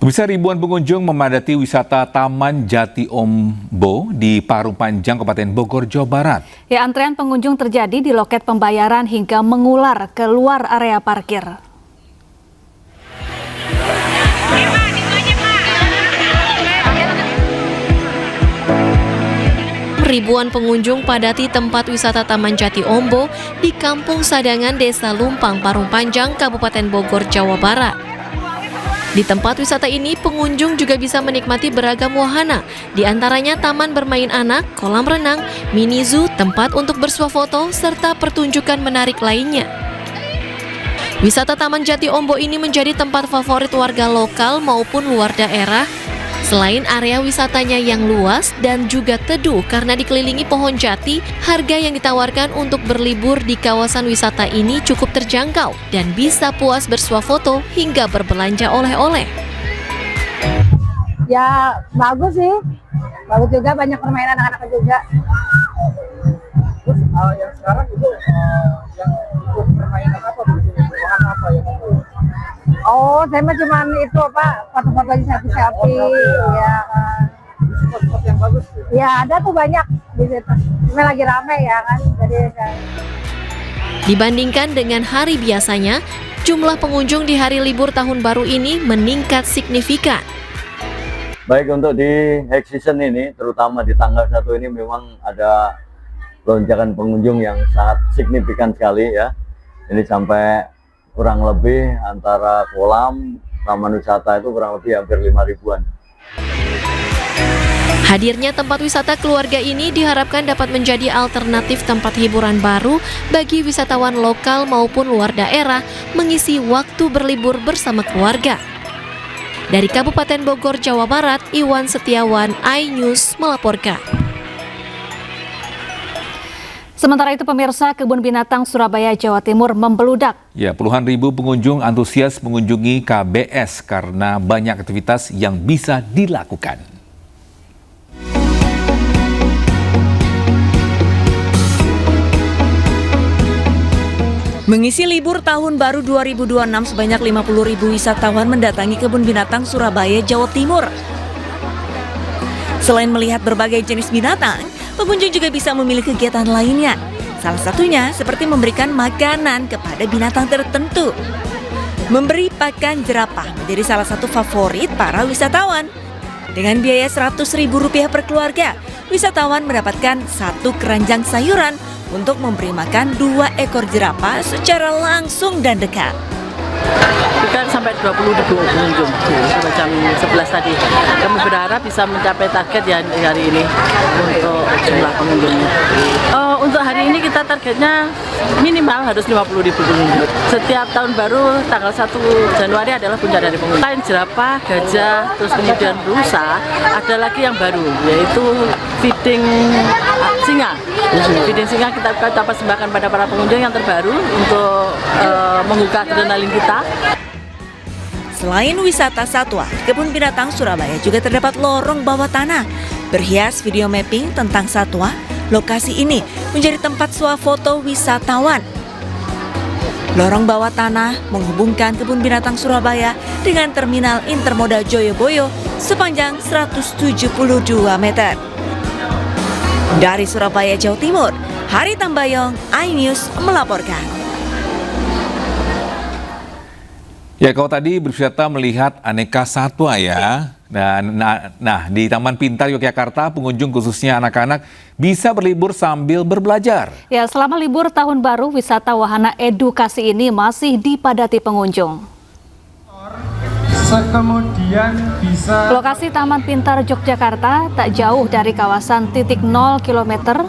Pemirsa, ribuan pengunjung memadati wisata Taman Jati Ombo di Parung Panjang, Kabupaten Bogor, Jawa Barat. Ya, antrean pengunjung terjadi di loket pembayaran hingga mengular keluar area parkir. Ribuan pengunjung padati tempat wisata Taman Jati Ombo di Kampung Sadangan, Desa Lumpang, Parung Panjang, Kabupaten Bogor, Jawa Barat. Di tempat wisata ini, pengunjung juga bisa menikmati beragam wahana, di antaranya taman bermain anak, kolam renang, mini zoo, tempat untuk bersuah foto, serta pertunjukan menarik lainnya. Wisata Taman Jati Ombo ini menjadi tempat favorit warga lokal maupun luar daerah. Selain area wisatanya yang luas dan juga teduh karena dikelilingi pohon jati, harga yang ditawarkan untuk berlibur di kawasan wisata ini cukup terjangkau dan bisa puas bersuah foto hingga berbelanja oleh-oleh. Ya bagus sih, bagus juga, banyak permainan anak-anak juga. Terus yang sekarang itu yang ikut permainan apa di sini? Wahana apa yang itu? Oh, saya mah cuman itu foto-foto di selfie-selfie. Ya, Spot-spot yang bagus tuh. ya ada tuh banyak di situ. Cuma lagi rame ya kan, jadi Dibandingkan dengan hari biasanya, jumlah pengunjung di hari libur tahun baru ini meningkat signifikan. Baik, untuk di high season ini, terutama di tanggal 1 ini memang ada lonjakan pengunjung yang sangat signifikan sekali ya. Ini sampai kurang lebih antara kolam, taman wisata itu kurang lebih hampir 5 ribuan. Hadirnya tempat wisata keluarga ini diharapkan dapat menjadi alternatif tempat hiburan baru bagi wisatawan lokal maupun luar daerah mengisi waktu berlibur bersama keluarga. Dari Kabupaten Bogor, Jawa Barat, Iwan Setiawan, iNews melaporkan. Sementara itu, pemirsa, Kebun Binatang Surabaya, Jawa Timur membeludak. Ya, puluhan ribu pengunjung antusias mengunjungi KBS karena banyak aktivitas yang bisa dilakukan. Mengisi libur tahun baru 2026, sebanyak 50.000 wisatawan mendatangi Kebun Binatang Surabaya, Jawa Timur. Selain melihat berbagai jenis binatang, pengunjung juga bisa memilih kegiatan lainnya. Salah satunya seperti memberikan makanan kepada binatang tertentu. Memberi pakan jerapah menjadi salah satu favorit para wisatawan. Dengan biaya Rp100.000 per keluarga, wisatawan mendapatkan 1 keranjang sayuran untuk memberi makan 2 ekor jerapah secara langsung dan dekat. Kita sampai 20.000 pengunjung sampai jam 11 tadi. Kami berharap bisa mencapai target ya hari ini untuk jumlah pengunjungnya. Untuk hari ini kita targetnya minimal harus 50.000 pengunjung. Setiap tahun baru tanggal 1 Januari adalah puncak dari pengunjung. Selain jerapah, gajah, terus kemudian rusa, ada lagi yang baru yaitu feeding singa. Feeding singa kita persembahkan pada para pengunjung yang terbaru untuk menggugah adrenalin kita. Selain wisata satwa, Kebun Binatang Surabaya juga terdapat lorong bawah tanah. Berhias video mapping tentang satwa, lokasi ini menjadi tempat swafoto wisatawan. Lorong bawah tanah menghubungkan Kebun Binatang Surabaya dengan Terminal Intermodal Joyoboyo sepanjang 172 meter. Dari Surabaya, Jawa Timur, Hari Tambayong, iNews melaporkan. Ya, kalau tadi berwisata melihat aneka satwa ya. Nah, di Taman Pintar Yogyakarta, pengunjung khususnya anak-anak bisa berlibur sambil berbelajar. Ya, selama libur tahun baru, wisata wahana edukasi ini masih dipadati pengunjung. Kemudian bisa Lokasi Taman Pintar Yogyakarta tak jauh dari kawasan titik 0 km,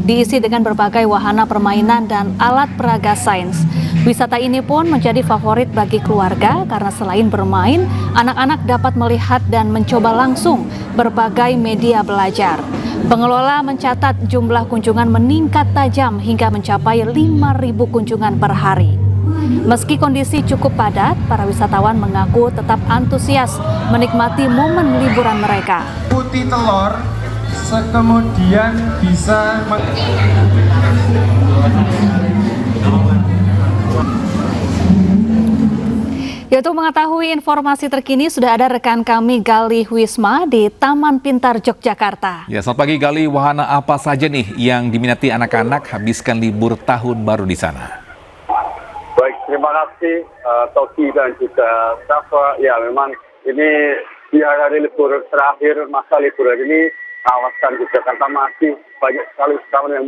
diisi dengan berbagai wahana permainan dan alat peraga sains. Wisata ini pun menjadi favorit bagi keluarga karena selain bermain, anak-anak dapat melihat dan mencoba langsung berbagai media belajar. Pengelola mencatat jumlah kunjungan meningkat tajam hingga mencapai 5.000 kunjungan per hari. Meski kondisi cukup padat, para wisatawan mengaku tetap antusias menikmati momen liburan mereka. putih telur, kemudian bisa Ya, untuk mengetahui informasi terkini sudah ada rekan kami Galih Wisma di Taman Pintar Yogyakarta. Ya, selamat pagi Gali. Wahana apa saja nih yang diminati anak-anak habiskan libur tahun baru di sana? Baik, terima kasih Toki dan juga Safa. Ya, memang ini di hari libur terakhir, masa liburan ini kawasan Yogyakarta masih banyak sekali wisatawan yang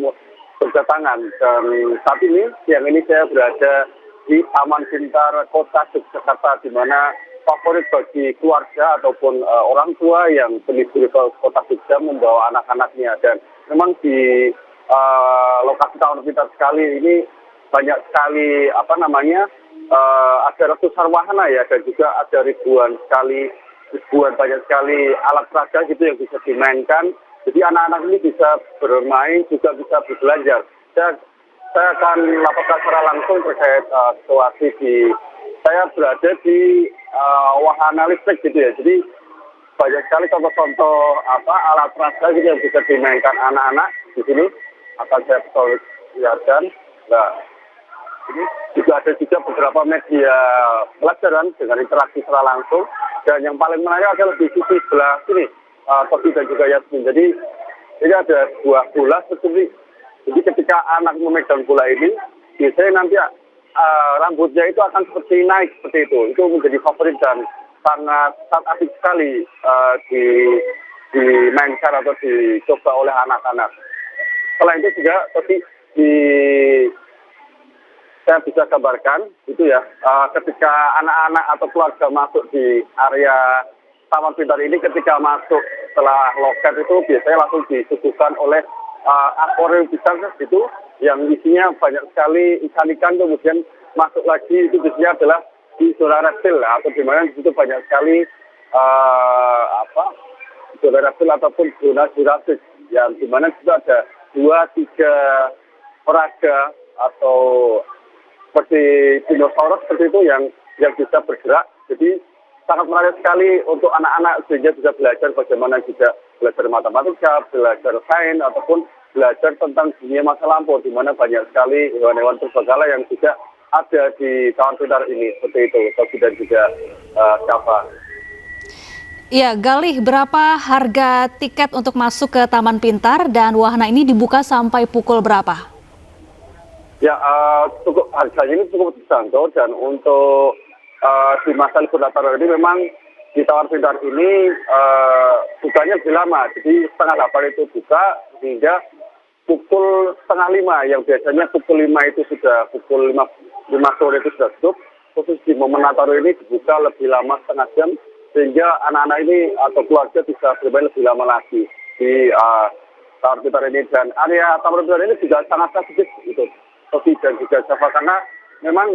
berdatangan. Dan saat ini, siang ini saya berada di Taman Pintar Kota Yogyakarta, di mana favorit bagi keluarga ataupun orang tua yang berlibur ke Kota Jogja membawa anak-anaknya. Dan memang di lokasi Taman Pintar sekali ini banyak sekali ada ratusan wahana ya, dan juga ada ribuan banyak sekali alat peraga gitu yang bisa dimainkan. Jadi anak-anak ini bisa bermain juga bisa berbelanja. Saya akan laporkan secara langsung terkait situasi saya berada di wahana listrik gitu ya. Jadi banyak sekali contoh-contoh alat peraga gitu yang bisa dimainkan anak-anak di sini. Akan saya perlihatkan. Nah, ini juga ada beberapa media pelajaran dengan interaksi secara langsung. Dan yang paling menarik adalah di sisi sebelah sini, Toki dan juga Yasmin. Jadi ini ada buah bola seperti. Jadi ketika anak memegang bola ini, biasanya nanti rambutnya itu akan seperti naik seperti itu. Itu menjadi favorit dan sangat asik sekali dimainkan atau dicoba oleh anak-anak. Selain itu juga tadi saya bisa gambarkan itu ya, ketika anak-anak atau keluarga masuk di area Taman Pintar ini, ketika masuk setelah loket itu biasanya langsung disuguhkan oleh akuarium besar gitu yang isinya banyak sekali ikan-ikan, kemudian masuk lagi itu biasanya adalah di zona reptil atau di mana di situ banyak sekali zona reptil ataupun zona Jurassic yang di mana itu ada 2-3 peraga atau seperti dinosaurus seperti itu yang bisa bergerak. Jadi sangat menarik sekali untuk anak-anak sehingga bisa belajar bagaimana juga belajar matematika, belajar sains ataupun belajar tentang dunia masa lampau, di mana banyak sekali hewan-hewan purbakala yang juga ada di Taman Pintar ini seperti itu, Toki dan juga Safa. Ya, Galih, berapa harga tiket untuk masuk ke Taman Pintar dan wahana ini dibuka sampai pukul berapa? Ya, harganya ini cukup terjangkau dan untuk di masa libur Nataru ini memang di Taman Pintar ini bukanya lebih lama. Jadi 4:30 itu buka hingga pukul 4:30, yang biasanya pukul 5 itu sudah pukul 5 sore itu sudah tutup. Khusus di momen Nataru ini dibuka lebih lama setengah jam sehingga anak-anak ini atau keluarga bisa bermain lebih lama lagi di Taman Pintar ini. Dan area Taman Pintar ini juga sangat strategis itu, Toki dan juga Safa, karena memang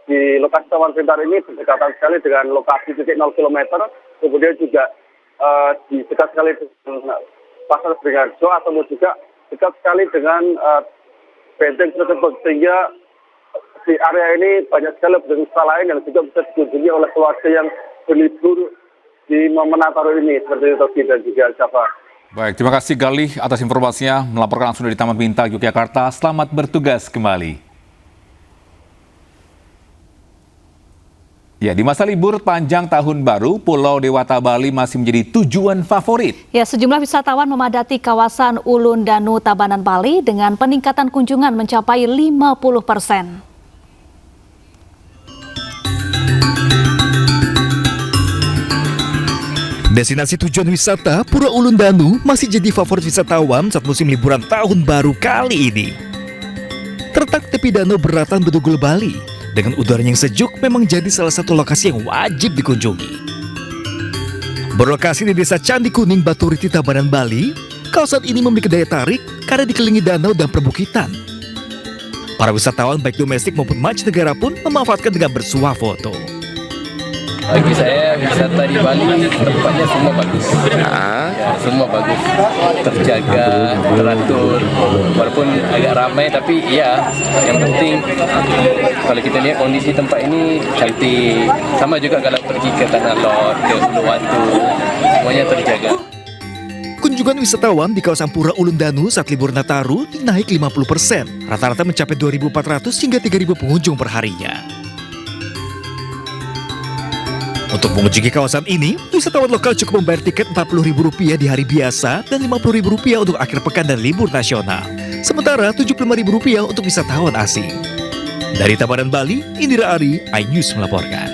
di lokasi Taman Pintar ini berdekatan sekali dengan lokasi titik 0 km, kemudian juga di dekat sekali dengan Pasar Beringharjo atau juga dekat sekali dengan benteng tersebut, sehingga di area ini banyak sekali objek lain yang juga bisa dikunjungi oleh keluarga yang berlibur di momen Nataru ini seperti itu, Toki dan juga Safa. Baik, terima kasih Galih atas informasinya, melaporkan langsung dari Taman Pintar Yogyakarta. Selamat bertugas kembali. Ya, di masa libur panjang tahun baru, Pulau Dewata Bali masih menjadi tujuan favorit. Ya, sejumlah wisatawan memadati kawasan Ulun Danu Tabanan Bali dengan peningkatan kunjungan mencapai 50%. Destinasi tujuan wisata Pura Ulun Danu masih jadi favorit wisatawan saat musim liburan tahun baru kali ini. Terletak tepi danau beratan Bedugul, Bali, dengan udara yang sejuk memang jadi salah satu lokasi yang wajib dikunjungi. Berlokasi di Desa Candi Kuning, Baturiti, Tabanan, Bali, kawasan ini memiliki daya tarik karena dikelilingi danau dan perbukitan. Para wisatawan baik domestik maupun mancanegara pun memanfaatkan dengan bersuah foto. Bagi saya wisata di Bali tempatnya semua bagus, ya, semua bagus, terjaga, teratur, walaupun agak ramai tapi ya yang penting kalau kita lihat kondisi tempat ini cantik. Sama juga kalau pergi ke Tanah Lot, ke Uluwatu, semuanya terjaga. Kunjungan wisatawan di kawasan Pura Ulun Danu saat libur Nataru naik 50%, rata-rata mencapai 2.400 hingga 3.000 pengunjung per harinya. Untuk mengunjungi kawasan ini, wisatawan lokal cukup membayar tiket Rp40.000 di hari biasa dan Rp50.000 untuk akhir pekan dan libur nasional. Sementara Rp75.000 untuk wisatawan asing. Dari Tabanan Bali, Indira Ari, iNews melaporkan.